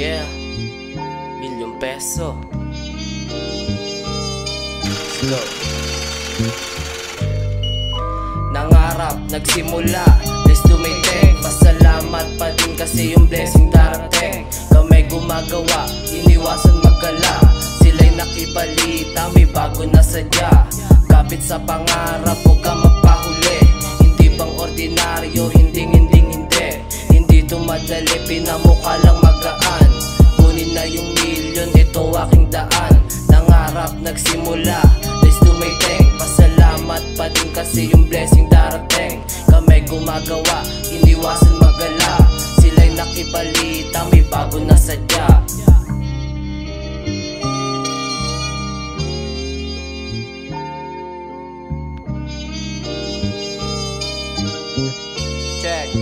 Yeah, ₱1,000,000. Let's go. Nangarap, nagsimula, let's do my thing. Pasalamat pa din kasi yung blessing darating. Kamay gumagawa, iniwasan magkala. Sila'y nakibalita, may bago na sadya. Kapit sa pangarap, huwag ka magpahuli. Hindi bang ordinaryo, hindi. Hindi to madali, pinamukha lang magaan. Kunin na yung milyon, ito aking daan. Nangarap, nagsimula, let's do my thing. Pasalamat pa din kasi yung blessing darating. Kamay gumagawa, iniwasan magala. Sila'y nakibalita, may bago na sadya. Check,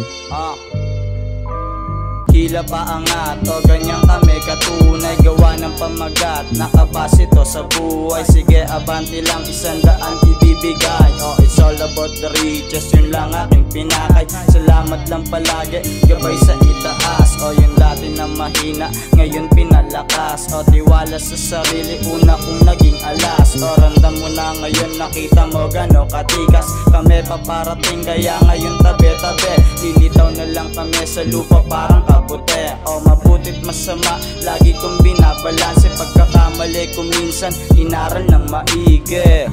Hila pa angat, o ganyan kami katunay. Gawa ng pamagat, nakabase to sa buhay. Sige, abanti lang, 100 ibibigay. It's all about the riches, yun lang aking pinakay. Salamat lang palagi, gabay sa itaas. Yung dati na mahina, ngayon pinalakas. Tiwala sa sarili, una kong naging alas. Ramdam mo na ngayon, nakita mo gano'ng katikas. Kami paparating, kaya ngayon tabi-tabi. Lilitaw na lang kami sa lupa, parang kaputi. Mabutit masama, lagi kong binabalanse. Pagkakamali ko minsan, inaral ng maigi.